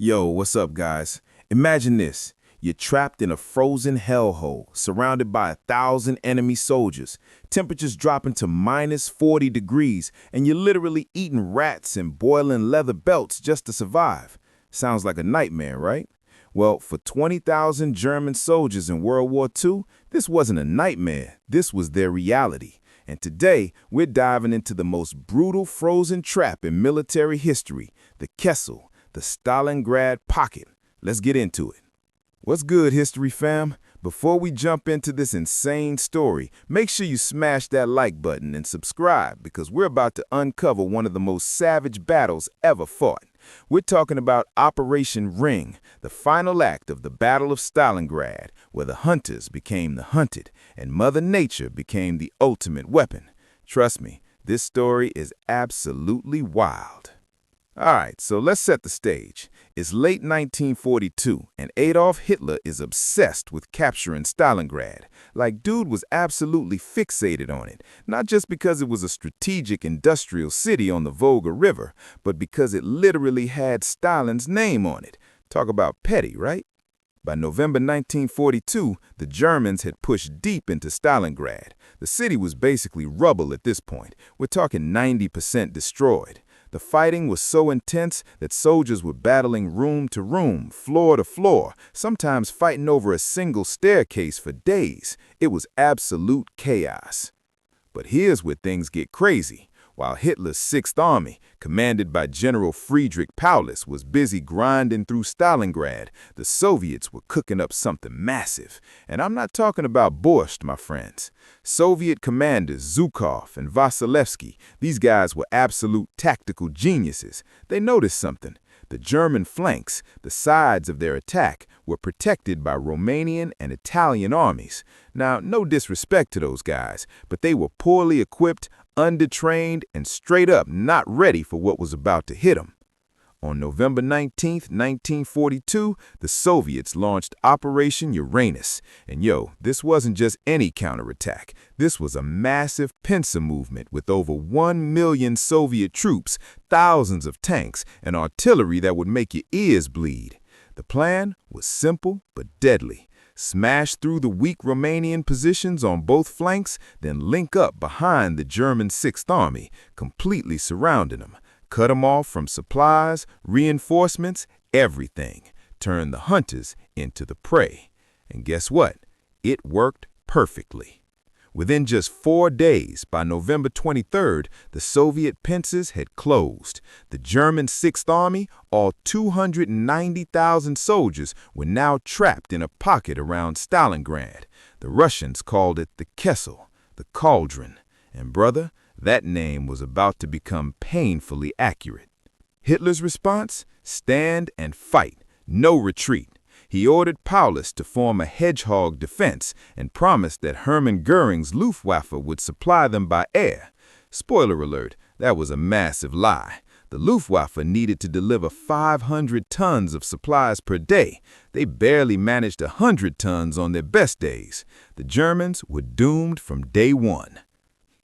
Yo, what's up, guys? Imagine this. You're trapped in a frozen hellhole, surrounded by 1,000 enemy soldiers. Temperatures dropping to minus 40 degrees, and you're literally eating rats and boiling leather belts just to survive. Sounds like a nightmare, right? Well, for 20,000 German soldiers in World War II, this wasn't a nightmare. This was their reality. And today, we're diving into the most brutal frozen trap in military history, the Kessel, the Stalingrad pocket. Let's get into it. What's good, history fam? Before we jump into this insane story, make sure you smash that like button and subscribe because we're about to uncover one of the most savage battles ever fought. We're talking about Operation Ring, the final act of the Battle of Stalingrad, where the hunters became the hunted and Mother Nature became the ultimate weapon. Trust me, this story is absolutely wild. Alright, so let's set the stage. It's late 1942, and Adolf Hitler is obsessed with capturing Stalingrad. Like, dude was absolutely fixated on it, not just because it was a strategic industrial city on the Volga River, but because it literally had Stalin's name on it. Talk about petty, right? By November 1942, the Germans had pushed deep into Stalingrad. The city was basically rubble at this point. We're talking 90% destroyed. The fighting was so intense that soldiers were battling room to room, floor to floor, sometimes fighting over a single staircase for days. It was absolute chaos. But here's where things get crazy. While Hitler's Sixth Army, commanded by General Friedrich Paulus, was busy grinding through Stalingrad, the Soviets were cooking up something massive. And I'm not talking about borscht, my friends. Soviet commanders Zhukov and Vasilevsky, these guys were absolute tactical geniuses. They noticed something. The German flanks, the sides of their attack, were protected by Romanian and Italian armies. Now, no disrespect to those guys, but they were poorly equipped, undertrained, and straight up not ready for what was about to hit them. On November 19, 1942, the Soviets launched Operation Uranus. And this wasn't just any counterattack. This was a massive pincer movement with over 1 million Soviet troops, thousands of tanks, and artillery that would make your ears bleed. The plan was simple but deadly. Smash through the weak Romanian positions on both flanks, then link up behind the German Sixth Army, completely surrounding them. Cut them off from supplies, reinforcements, everything. Turn the hunters into the prey. And guess what? It worked perfectly. Within just 4 days, by November 23rd, the Soviet pincers had closed. The German Sixth Army, all 290,000 soldiers, were now trapped in a pocket around Stalingrad. The Russians called it the Kessel, the cauldron. And brother, that name was about to become painfully accurate. Hitler's response? Stand and fight. No retreat. He ordered Paulus to form a hedgehog defense and promised that Hermann Goering's Luftwaffe would supply them by air. Spoiler alert, that was a massive lie. The Luftwaffe needed to deliver 500 tons of supplies per day. They barely managed 100 tons on their best days. The Germans were doomed from day one.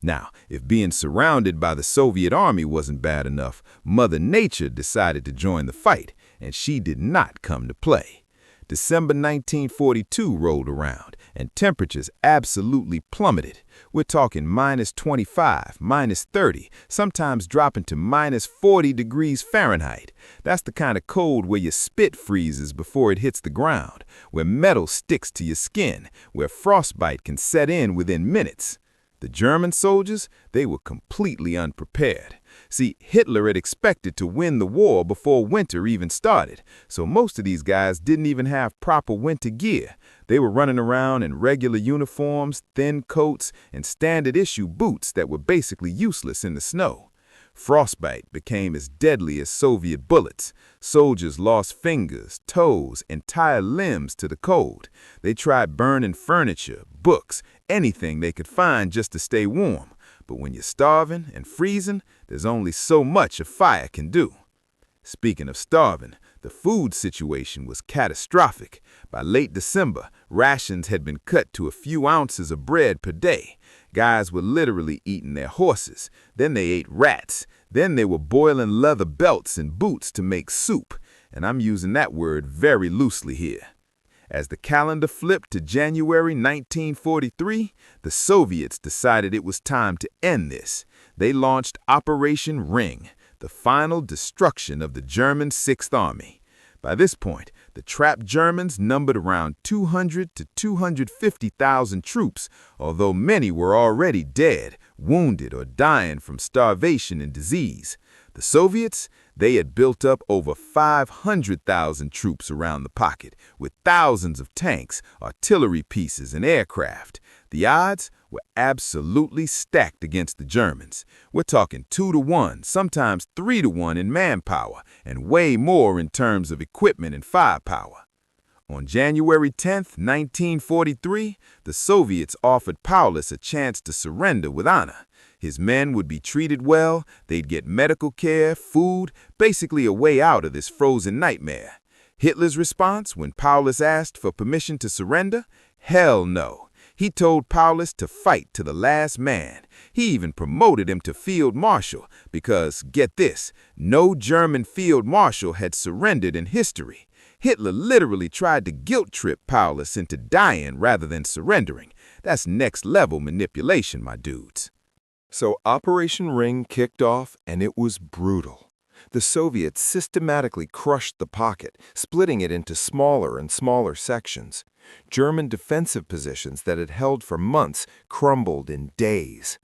Now, if being surrounded by the Soviet army wasn't bad enough, Mother Nature decided to join the fight, and she did not come to play. December 1942 rolled around, and temperatures absolutely plummeted. We're talking minus 25, minus 30, sometimes dropping to minus 40 degrees Fahrenheit. That's the kind of cold where your spit freezes before it hits the ground, where metal sticks to your skin, where frostbite can set in within minutes. The German soldiers, they were completely unprepared. See, Hitler had expected to win the war before winter even started, so most of these guys didn't even have proper winter gear. They were running around in regular uniforms, thin coats, and standard-issue boots that were basically useless in the snow. Frostbite became as deadly as Soviet bullets. Soldiers lost fingers, toes, entire limbs to the cold. They tried burning furniture, books, anything they could find just to stay warm. But when you're starving and freezing, there's only so much a fire can do. Speaking of starving, the food situation was catastrophic. By late December, rations had been cut to a few ounces of bread per day. Guys were literally eating their horses. Then they ate rats. Then they were boiling leather belts and boots to make soup. and I'm using that word very loosely here. As the calendar flipped to January 1943, the Soviets decided it was time to end this. They launched Operation Ring, the final destruction of the German Sixth Army. By this point, the trapped Germans numbered around 200 to 250,000 troops, although many were already dead, wounded, or dying from starvation and disease. The Soviets, they had built up over 500,000 troops around the pocket, with thousands of tanks, artillery pieces, and aircraft. The odds were absolutely stacked against the Germans. We're talking 2 to 1, sometimes 3 to 1 in manpower, and way more in terms of equipment and firepower. On January 10, 1943, the Soviets offered Paulus a chance to surrender with honor. His men would be treated well, they'd get medical care, food, basically a way out of this frozen nightmare. Hitler's response when Paulus asked for permission to surrender? Hell no. He told Paulus to fight to the last man. He even promoted him to field marshal because, get this, no German field marshal had surrendered in history. Hitler literally tried to guilt-trip Paulus into dying rather than surrendering. That's next-level manipulation, my dudes. So Operation Ring kicked off, and it was brutal. The Soviets systematically crushed the pocket, splitting it into smaller and smaller sections. German defensive positions that had held for months crumbled in days.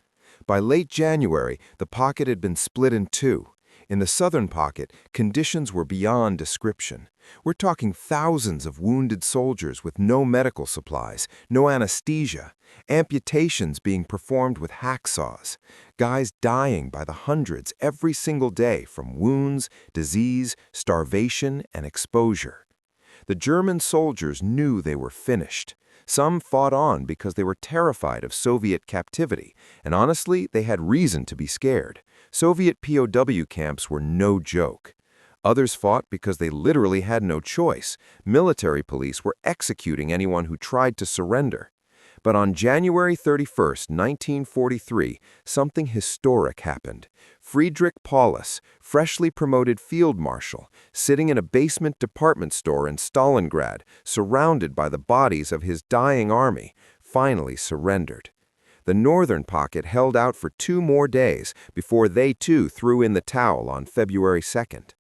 By late January, the pocket had been split in two. In the southern pocket, conditions were beyond description. We're talking thousands of wounded soldiers with no medical supplies, no anesthesia, amputations being performed with hacksaws, guys dying by the hundreds every single day from wounds, disease, starvation, and exposure. The German soldiers knew they were finished. Some fought on because they were terrified of Soviet captivity, and honestly, they had reason to be scared. Soviet POW camps were no joke. Others fought because they literally had no choice. Military police were executing anyone who tried to surrender. But on January 31, 1943, something historic happened. Friedrich Paulus, freshly promoted field marshal, sitting in a basement department store in Stalingrad, surrounded by the bodies of his dying army, finally surrendered. The northern pocket held out for 2 more days before they too threw in the towel on February 2nd.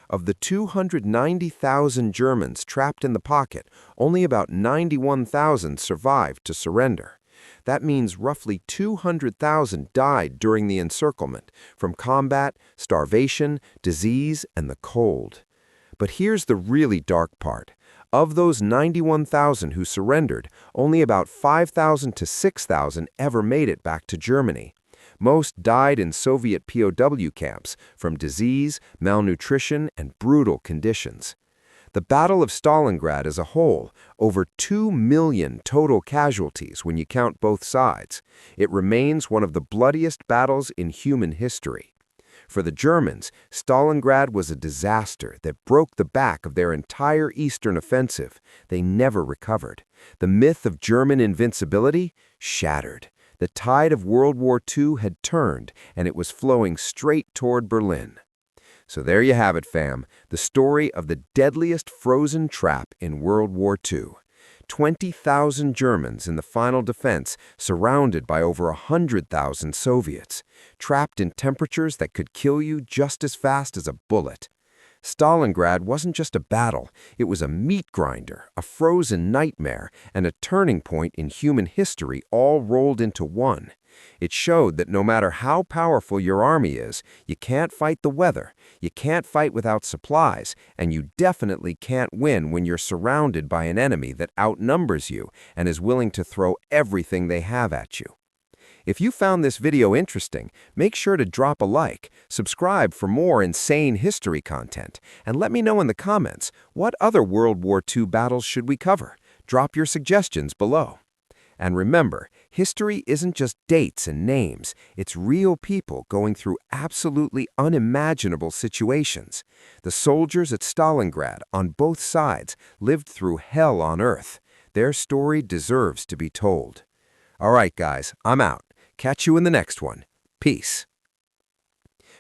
Of the 290,000 Germans trapped in the pocket, only about 91,000 survived to surrender. That means roughly 200,000 died during the encirclement, from combat, starvation, disease, and the cold. But here's the really dark part. Of those 91,000 who surrendered, only about 5,000 to 6,000 ever made it back to Germany. Most died in Soviet POW camps from disease, malnutrition, and brutal conditions. The Battle of Stalingrad as a whole, over 2 million total casualties when you count both sides. It remains one of the bloodiest battles in human history. For the Germans, Stalingrad was a disaster that broke the back of their entire eastern offensive. They never recovered. The myth of German invincibility shattered. The tide of World War II had turned, and it was flowing straight toward Berlin. So there you have it, fam, the story of the deadliest frozen trap in World War II. 20,000 Germans in the final defense, surrounded by over 100,000 Soviets, trapped in temperatures that could kill you just as fast as a bullet. Stalingrad wasn't just a battle, it was a meat grinder, a frozen nightmare, and a turning point in human history all rolled into one. It showed that no matter how powerful your army is, you can't fight the weather, you can't fight without supplies, and you definitely can't win when you're surrounded by an enemy that outnumbers you and is willing to throw everything they have at you. If you found this video interesting, make sure to drop a like, subscribe for more insane history content, and let me know in the comments, what other World War II battles should we cover? Drop your suggestions below. And remember, history isn't just dates and names, it's real people going through absolutely unimaginable situations. The soldiers at Stalingrad on both sides lived through hell on earth. Their story deserves to be told. All right, guys, I'm out. Catch you in the next one. Peace.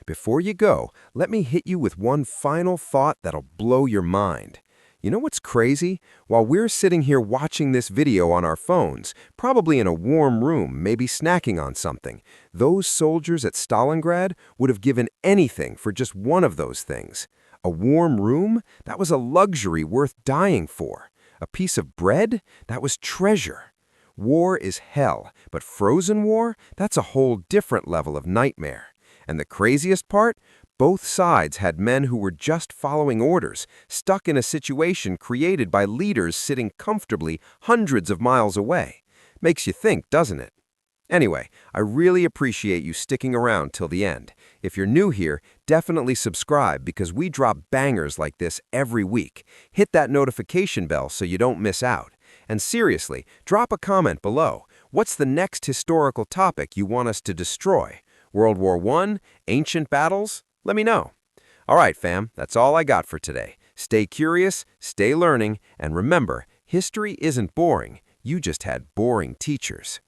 Before you go, let me hit you with one final thought that'll blow your mind. You know what's crazy? While we're sitting here watching this video on our phones, probably in a warm room, maybe snacking on something, those soldiers at Stalingrad would have given anything for just one of those things. A warm room? That was a luxury worth dying for. A piece of bread? That was treasure. War is hell, but frozen war? That's a whole different level of nightmare. And the craziest part? Both sides had men who were just following orders, stuck in a situation created by leaders sitting comfortably hundreds of miles away. Makes you think, doesn't it? Anyway, I really appreciate you sticking around till the end. If you're new here, definitely subscribe because we drop bangers like this every week. Hit that notification bell so you don't miss out. And seriously, drop a comment below. What's the next historical topic you want us to destroy? World War I? Ancient battles? Let me know. All right, fam, that's all I got for today. Stay curious, stay learning, and remember, history isn't boring. You just had boring teachers.